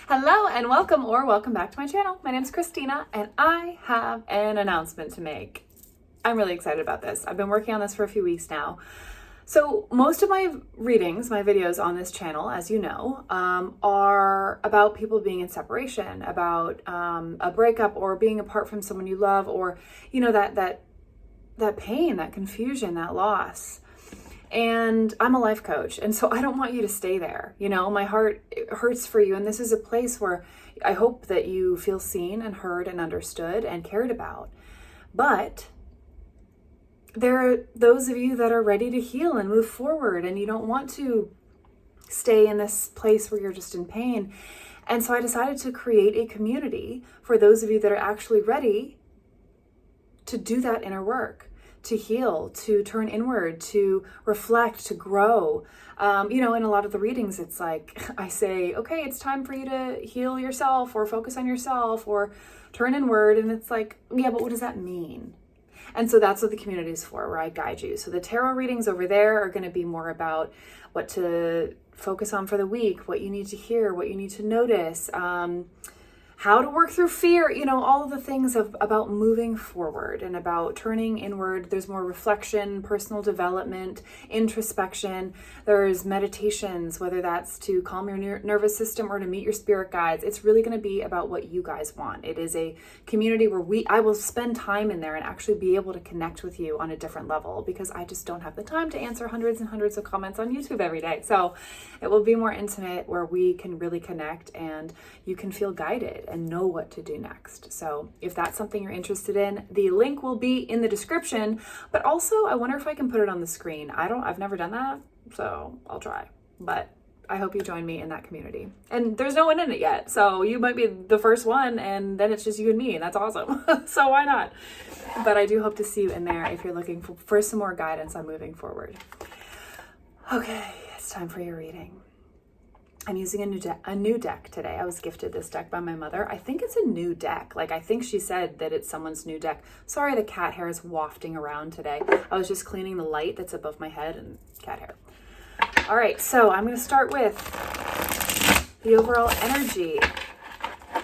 Hello and welcome or welcome back to my channel. My name is Christina and I have an announcement to make. I'm really excited about this. I've been working on this for a few weeks now. So most of my readings, my videos on this channel, as you know, are about people being in separation, about a breakup or being apart from someone you love, or, you know, that pain, that confusion, that loss. And I'm a life coach, and so I don't want you to stay there. You know, my heart hurts for you, and this is a place where I hope that you feel seen and heard and understood and cared about. But there are those of you that are ready to heal and move forward, and you don't want to stay in this place where you're just in pain. And so I decided to create a community for those of you that are actually ready to do that inner work, to heal, to turn inward, to reflect, to grow. You know, in a lot of the readings, it's like I say, okay, it's time for you to heal yourself or focus on yourself or turn inward. And it's like, yeah, but what does that mean? And so that's what the community is for, where I guide you. So the tarot readings over there are going to be more about what to focus on for the week, what you need to hear, what you need to notice, how to work through fear, you know, all of the things about moving forward and about turning inward. There's more reflection, personal development, introspection. There's meditations, whether that's to calm your nervous system or to meet your spirit guides. It's really going to be about what you guys want. It is a community where I will spend time in there and actually be able to connect with you on a different level, because I just don't have the time to answer hundreds and hundreds of comments on YouTube every day. So it will be more intimate, where we can really connect and you can feel guided and know what to do next. So if that's something you're interested in, the link will be in the description, but also I wonder if I can put it on the screen. I've never done that, so I'll try, but I hope you join me in that community. And there's no one in it yet, so you might be the first one, and then it's just you and me, and that's awesome. So why not? But I do hope to see you in there if you're looking for some more guidance on moving forward. Okay, it's time for your reading. I'm using a new deck today. I was gifted this deck by my mother. I think it's a new deck. Like, I think she said that it's someone's new deck. Sorry, the cat hair is wafting around today. I was just cleaning the light that's above my head and cat hair. All right, so I'm going to start with the overall energy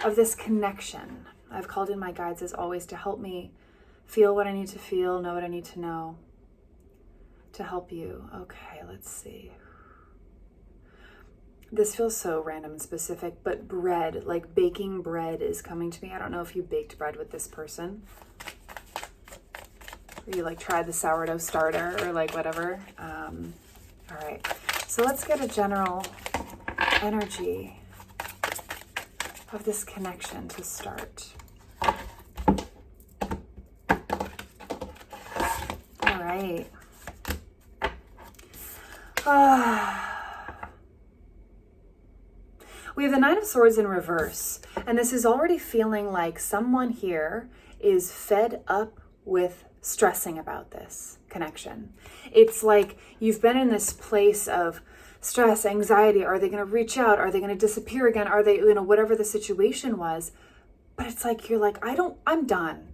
of this connection. I've called in my guides as always to help me feel what I need to feel, know what I need to know, to help you. Okay, let's see. This feels so random and specific, but bread, like baking bread, is coming to me. I don't know if you baked bread with this person, or you like tried the sourdough starter or like whatever. All right, so let's get a general energy of this connection to start. All right. We have the Nine of Swords in reverse, and this is already feeling like someone here is fed up with stressing about this connection. It's like you've been in this place of stress, anxiety. Are they going to reach out? Are they going to disappear again? Are they, you know, whatever the situation was. But it's like, you're like, I'm done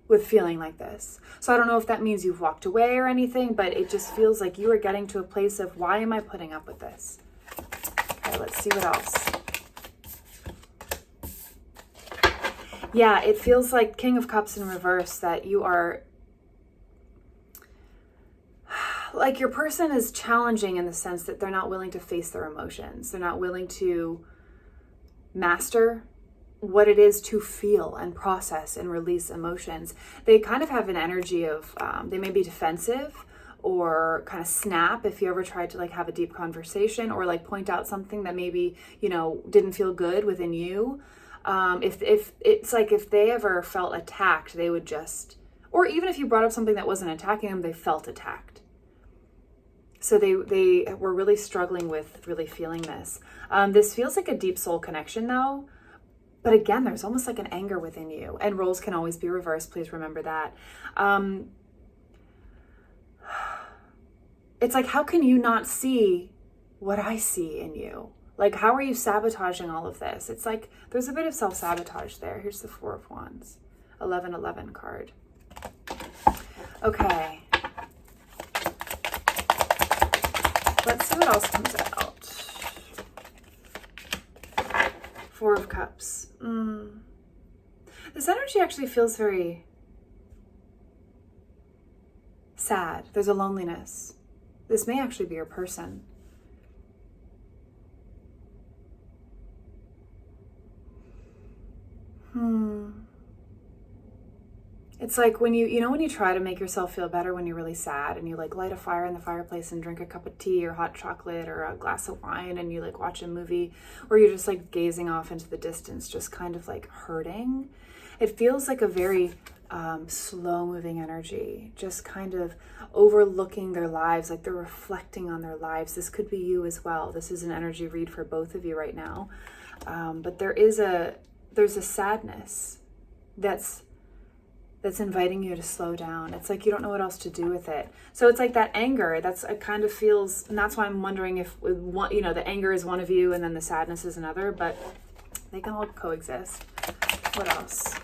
with feeling like this. So I don't know if that means you've walked away or anything, but it just feels like you are getting to a place of, why am I putting up with this? Okay, let's see what else. Yeah, it feels like King of Cups in reverse, that you are, like, your person is challenging in the sense that they're not willing to face their emotions. They're not willing to master what it is to feel and process and release emotions. They kind of have an energy of, they may be defensive or kind of snap if you ever tried to like have a deep conversation or like point out something that maybe, you know, didn't feel good within you. If it's like, if they ever felt attacked, they would just, or even if you brought up something that wasn't attacking them, they felt attacked. So they were really struggling with really feeling this. This feels like a deep soul connection though. But again, there's almost like an anger within you, and roles can always be reversed. Please remember that. It's like, how can you not see what I see in you? Like, how are you sabotaging all of this? It's like there's a bit of self-sabotage there. Here's the Four of Wands, 1111 card. Okay. Let's see what else comes out. Four of Cups. This energy actually feels very sad. There's a loneliness. This may actually be your person. It's like when when you try to make yourself feel better when you're really sad, and you like light a fire in the fireplace and drink a cup of tea or hot chocolate or a glass of wine, and you like watch a movie, or you're just like gazing off into the distance, just kind of like hurting. It feels like a very slow moving energy, just kind of overlooking their lives, like they're reflecting on their lives. This could be you as well. This is an energy read for both of you right now. But there's a sadness that's inviting you to slow down. It's like you don't know what else to do with it. So it's like that anger, it kind of feels, and that's why I'm wondering if the anger is one of you and then the sadness is another, but they can all coexist. What else?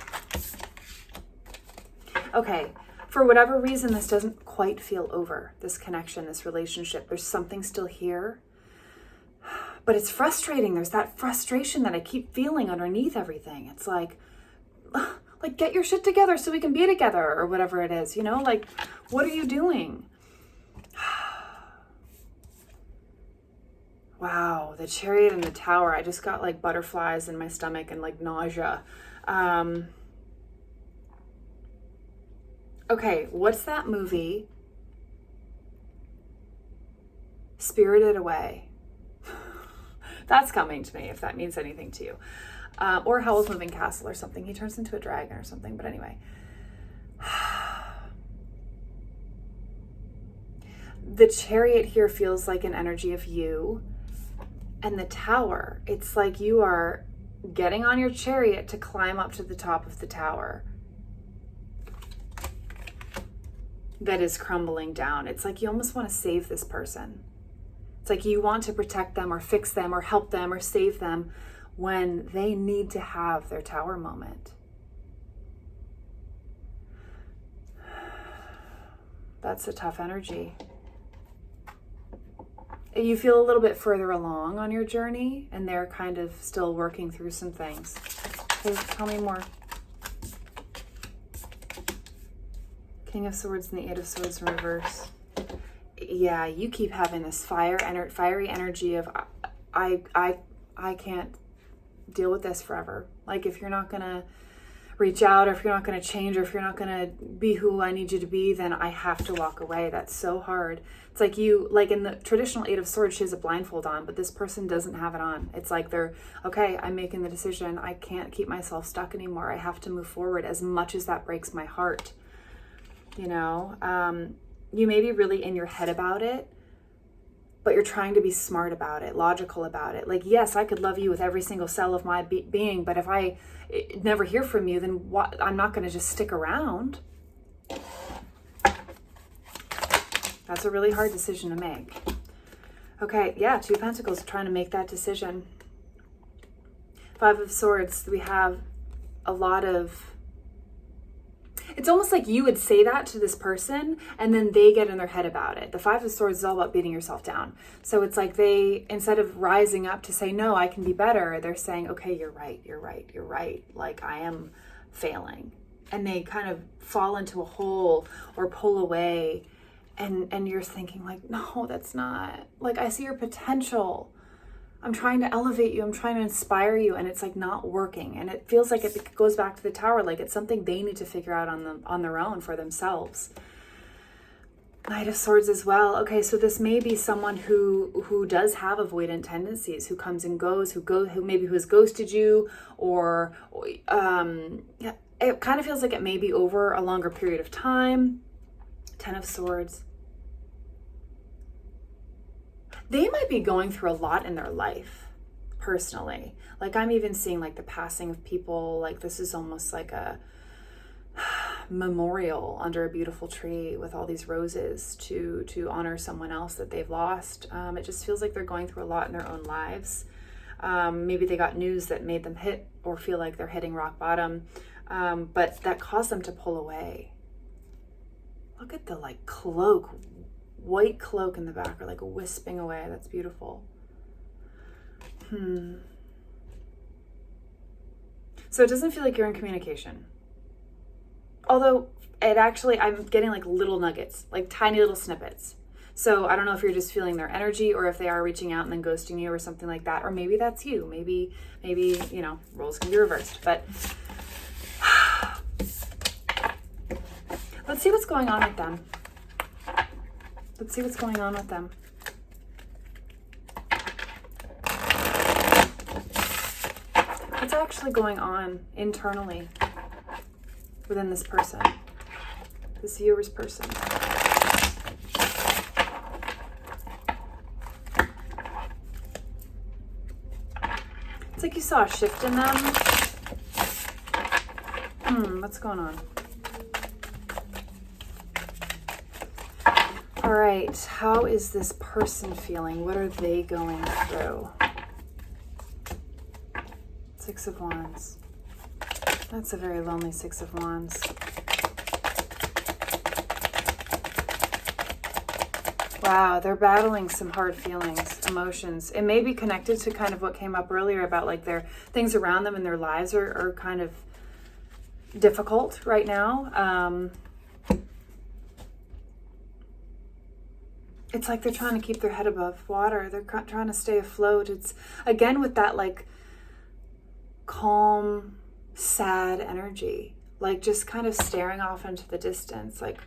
Okay, for whatever reason, this doesn't quite feel over, this connection, this relationship. There's something still here, but it's frustrating. There's that frustration that I keep feeling underneath everything. It's like get your shit together so we can be together, or whatever it is, like, what are you doing? Wow, the Chariot and the Tower. I just got like butterflies in my stomach and like nausea. Okay, what's that movie? Spirited Away. That's coming to me, if that means anything to you. Or Howl's Moving Castle or something. He turns into a dragon or something, but anyway. The Chariot here feels like an energy of you. And the Tower, it's like you are getting on your chariot to climb up to the top of the tower that is crumbling down. It's like you almost want to save this person. It's like you want to protect them or fix them or help them or save them when they need to have their tower moment. That's a tough energy. You feel a little bit further along on your journey, and they're kind of still working through some things. Okay, tell me more. King of Swords and the Eight of Swords in reverse. Yeah, you keep having this fiery energy of I can't deal with this forever. Like, if you're not gonna reach out, or if you're not gonna change, or if you're not gonna be who I need you to be, then I have to walk away. That's so hard. It's like in the traditional Eight of Swords, she has a blindfold on, but this person doesn't have it on. It's like they're, okay, I'm making the decision. I can't keep myself stuck anymore. I have to move forward, as much as that breaks my heart. You may be really in your head about it, but you're trying to be smart about it, logical about it. Like, yes, I could love you with every single cell of my being, but if I never hear from you, then what? I'm not going to just stick around. That's a really hard decision to make. Okay, yeah, Two of Pentacles, trying to make that decision. Five of Swords, we have a lot of... It's almost like you would say that to this person, and then they get in their head about it. The Five of Swords is all about beating yourself down. So it's like they, instead of rising up to say, no, I can be better, they're saying, okay, you're right. Like, I am failing. And they kind of fall into a hole or pull away. And you're thinking like, no, that's not, like, I see your potential. I'm trying to elevate you. I'm trying to inspire you. And it's like not working. And it feels like it goes back to the Tower. Like it's something they need to figure out on their own for themselves. Knight of Swords as well. Okay, so this may be someone who does have avoidant tendencies, who comes and goes, who has ghosted you, or yeah, it kind of feels like it may be over a longer period of time. Ten of Swords. They might be going through a lot in their life, personally. Like, I'm even seeing like the passing of people. Like, this is almost like a memorial under a beautiful tree with all these roses to honor someone else that they've lost. It just feels like they're going through a lot in their own lives. Maybe they got news that made them hit or feel like they're hitting rock bottom, but that caused them to pull away. Look at the like cloak, white cloak in the back, or like wisping away. That's beautiful. So it doesn't feel like you're in communication. Although it actually, I'm getting like little nuggets, like tiny little snippets. So I don't know if you're just feeling their energy or if they are reaching out and then ghosting you or something like that. Or maybe that's you. Maybe, you know, roles can be reversed. But let's see what's going on with them. Let's see what's going on with them. What's actually going on internally within this person, this viewer's person? It's like you saw a shift in them. What's going on? All right, how is this person feeling? What are they going through? Six of Wands. That's a very lonely Six of Wands. Wow, they're battling some hard feelings, emotions. It may be connected to kind of what came up earlier about like their things around them in their lives are kind of difficult right now. It's like they're trying to keep their head above water. They're trying to stay afloat. It's again with that like calm, sad energy, like just kind of staring off into the distance, like,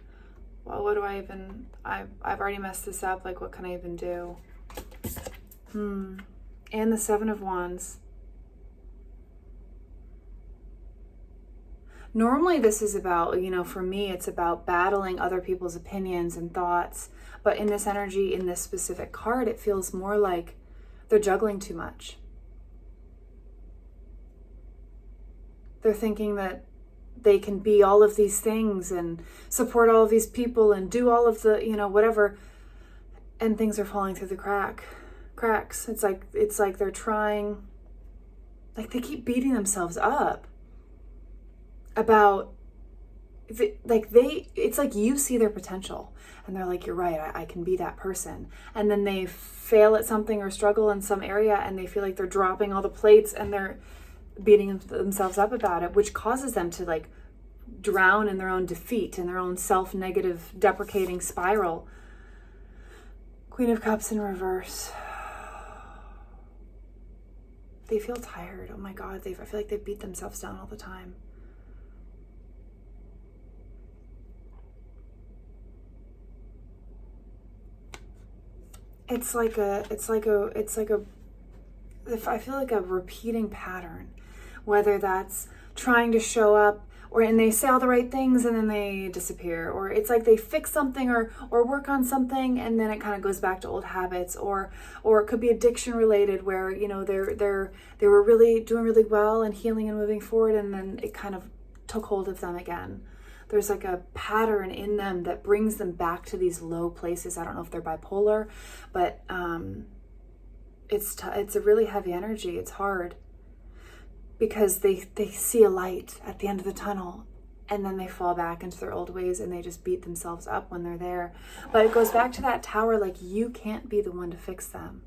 well, what do I even, I've already messed this up, like what can I even do? And the Seven of Wands. Normally this is about, you know, for me it's about battling other people's opinions and thoughts, but in this energy, in this specific card, it feels more like they're juggling too much. They're thinking that they can be all of these things and support all of these people and do all of the, you know, whatever. And things are falling through the cracks. It's like they're trying, like they keep beating themselves up about, it's like you see their potential and they're like, you're right, I can be that person. And then they fail at something or struggle in some area and they feel like they're dropping all the plates and they're beating themselves up about it, which causes them to like drown in their own defeat, in their own self-negative, deprecating spiral. Queen of Cups in reverse. They feel tired. Oh my God, I feel like they beat themselves down all the time. It's like a I feel like a repeating pattern, whether that's trying to show up and they say all the right things and then they disappear, or it's like they fix something or work on something and then it kind of goes back to old habits, or it could be addiction related where, you know, they were really doing really well and healing and moving forward and then it kind of took hold of them again. There's like a pattern in them that brings them back to these low places. I don't know if they're bipolar, but it's a really heavy energy. It's hard because they see a light at the end of the tunnel and then they fall back into their old ways and they just beat themselves up when they're there. But it goes back to that tower, like you can't be the one to fix them.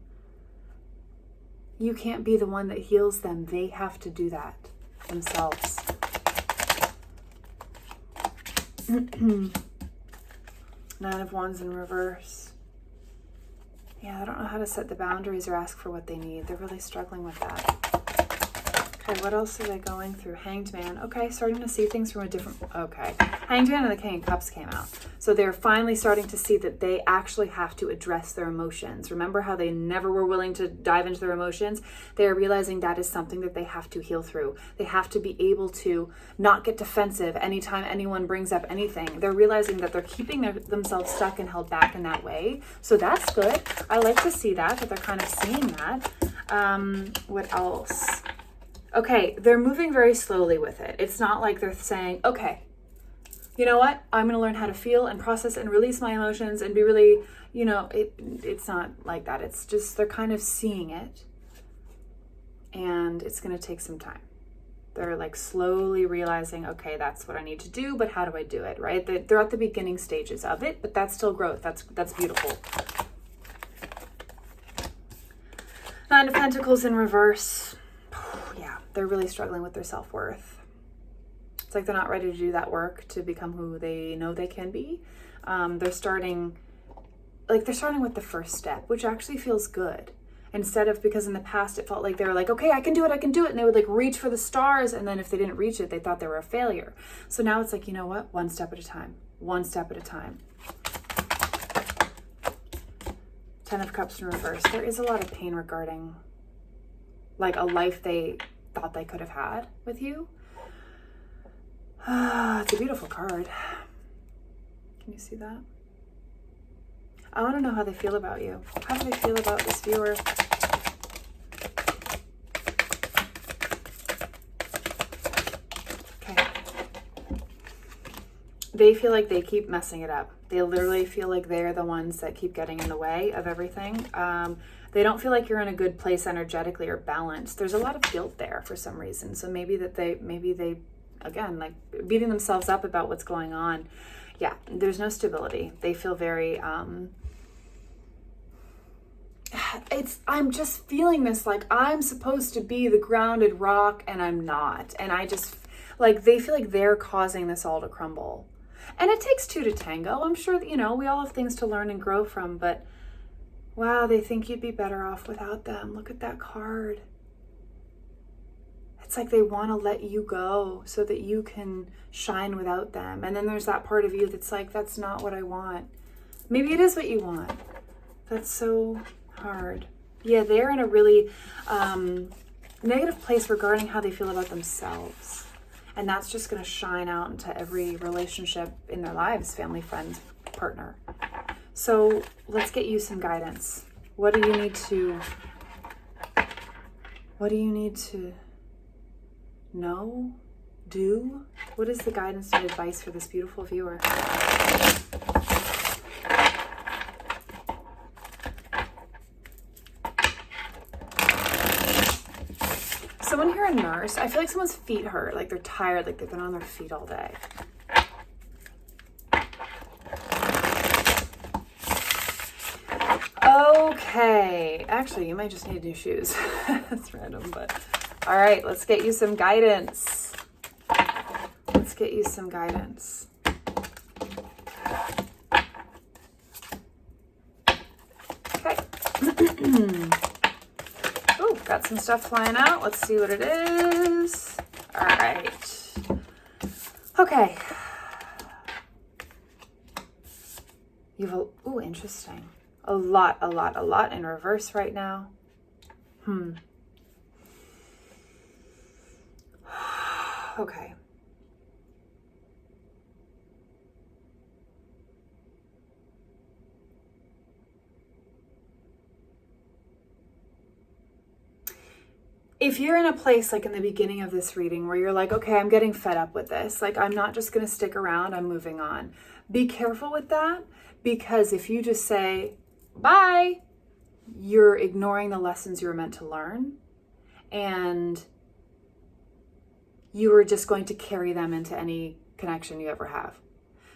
You can't be the one that heals them. They have to do that themselves. Nine of Wands in reverse. Yeah, I don't know how to set the boundaries or ask for what they need. They're really struggling with that. Okay, what else are they going through? Hanged Man. Okay, starting to see things from a different... Okay. Hanged Man and the King of Cups came out. So they're finally starting to see that they actually have to address their emotions. Remember how they never were willing to dive into their emotions? They are realizing that is something that they have to heal through. They have to be able to not get defensive anytime anyone brings up anything. They're realizing that they're keeping themselves stuck and held back in that way. So that's good. I like to see that they're kind of seeing that. What else? Okay, they're moving very slowly with it. It's not like they're saying, okay, you know what? I'm going to learn how to feel and process and release my emotions and be really, you know, it's not like that. It's just they're kind of seeing it and it's going to take some time. They're like slowly realizing, okay, that's what I need to do, but how do I do it, right? They're at the beginning stages of it, but that's still growth. That's beautiful. Nine of Pentacles in reverse. they're really struggling with their self-worth. It's like they're not ready to do that work to become who they know they can be. They're starting with the first step, which actually feels good. Instead of, because in the past it felt like they were like, okay, I can do it. And they would like reach for the stars. And then if they didn't reach it, they thought they were a failure. So now it's like, you know what? One step at a time. One step at a time. 10 of Cups in reverse. There is a lot of pain regarding like a life they thought they could have had with you. It's a beautiful card. Can you see that? I want to know how they feel about you. How do they feel about this viewer? Okay. They feel like they keep messing it up. They literally feel like they're the ones that keep getting in the way of everything. They don't feel like you're in a good place energetically or balanced. There's a lot of guilt there for some reason. So maybe they, again, like beating themselves up about what's going on. Yeah, there's no stability. They feel very, I'm just feeling this like I'm supposed to be the grounded rock and I'm not. And I just, like, they feel like they're causing this all to crumble. And it takes two to tango. I'm sure that, we all have things to learn and grow from, but wow, they think you'd be better off without them. Look at that card. It's like they want to let you go so that you can shine without them. And then there's that part of you that's like, that's not what I want. Maybe it is what you want. That's so hard. Yeah, they're in a really negative place regarding how they feel about themselves. And that's just going to shine out into every relationship in their lives, family, friends, partner. So let's get you some guidance. What do you need to know? Do? What is the guidance and advice for this beautiful viewer? Someone here, a nurse. I feel like someone's feet hurt, like they're tired, like they've been on their feet all day. Okay, actually, you might just need new shoes. That's random, but all right, let's get you some guidance. Let's get you some guidance. Okay. Oh, got some stuff flying out. Let's see what it is. All right. Okay. Oh, interesting. A lot in reverse right now. Okay. If you're in a place like in the beginning of this reading where you're like, okay, I'm getting fed up with this. Like, I'm not just going to stick around. I'm moving on. Be careful with that, because if you just say, bye, you're ignoring the lessons you were meant to learn. And you are just going to carry them into any connection you ever have.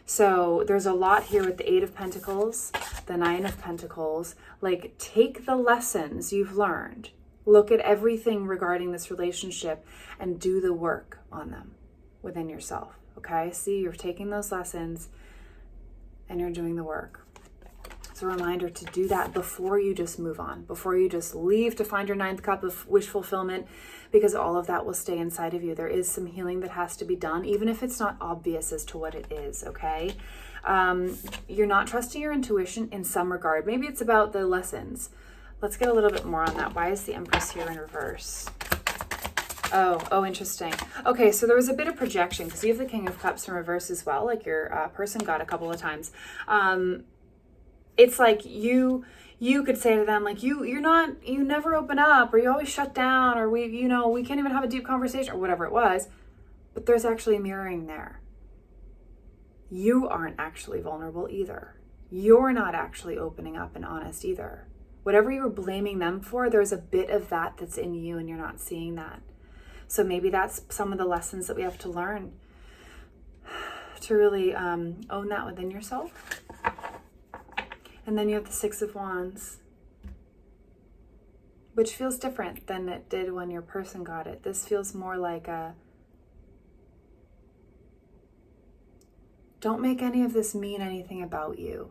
So there's a lot here with the 8 of Pentacles, the 9 of Pentacles. Like, take the lessons you've learned. Look at everything regarding this relationship and do the work on them within yourself. Okay? See, you're taking those lessons and you're doing the work. It's a reminder to do that before you just move on, before you just leave to find your 9th cup of wish fulfillment, because all of that will stay inside of you. There is some healing that has to be done, even if it's not obvious as to what it is, okay? You're not trusting your intuition in some regard. Maybe it's about the lessons. Let's get a little bit more on that. Why is the Empress here in reverse? Oh, interesting. Okay, so there was a bit of projection because you have the King of Cups in reverse as well, like your person got a couple of times. It's like you could say to them, like, you never open up, or you always shut down, or we can't even have a deep conversation, or whatever it was. But there's actually mirroring there. You aren't actually vulnerable either. You're not actually opening up and honest either. Whatever you were blaming them for, there's a bit of that that's in you and you're not seeing that. So maybe that's some of the lessons that we have to learn to really own that within yourself. And then you have the 6 of Wands. which feels different than it did when your person got it. This feels more like a, don't make any of this mean anything about you.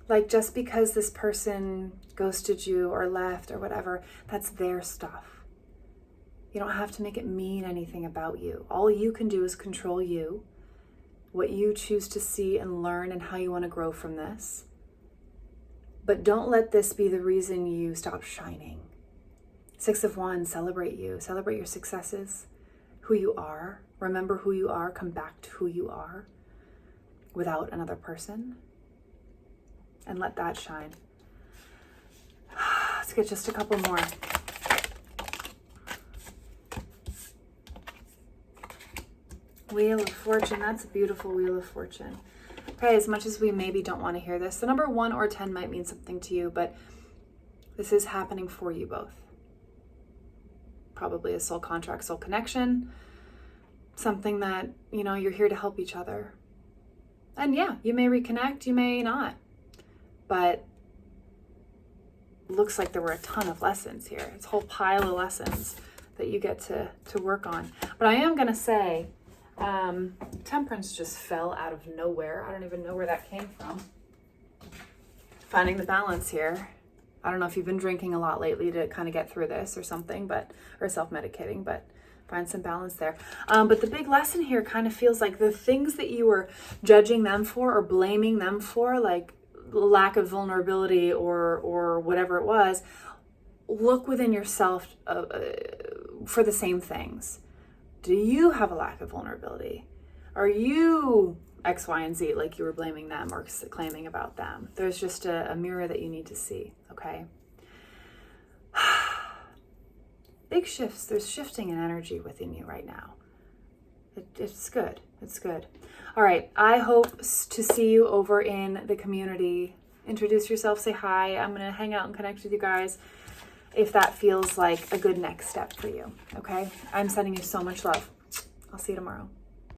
Like, just because this person ghosted you or left or whatever, that's their stuff. You don't have to make it mean anything about you. All you can do is control you, what you choose to see and learn, and how you want to grow from this. But don't let this be the reason you stop shining. 6 of Wands, celebrate you. Celebrate your successes, who you are. Remember who you are. Come back to who you are without another person. And let that shine. Let's get just a couple more. Wheel of Fortune. That's a beautiful Wheel of Fortune. Okay, as much as we maybe don't want to hear this, the number 1 or 10 might mean something to you, but this is happening for you both. Probably a soul contract, soul connection. Something that, you know, you're here to help each other. And yeah, you may reconnect, you may not. But looks like there were a ton of lessons here. It's a whole pile of lessons that you get to work on. But I am going to say, Temperance just fell out of nowhere. I don't even know where that came from. Finding the balance here. I don't know if you've been drinking a lot lately to kind of get through this or something, or self-medicating, but find some balance there. But the big lesson here kind of feels like the things that you were judging them for or blaming them for, like lack of vulnerability or whatever it was, look within yourself for the same things. Do you have a lack of vulnerability? Are you X, Y, and Z like you were blaming them or claiming about them? There's just a mirror that you need to see, okay? Big shifts. There's shifting in energy within you right now. It's good. It's good. All right. I hope to see you over in the community. Introduce yourself. Say hi. I'm going to hang out and connect with you guys if that feels like a good next step for you. Okay? I'm sending you so much love. I'll see you tomorrow.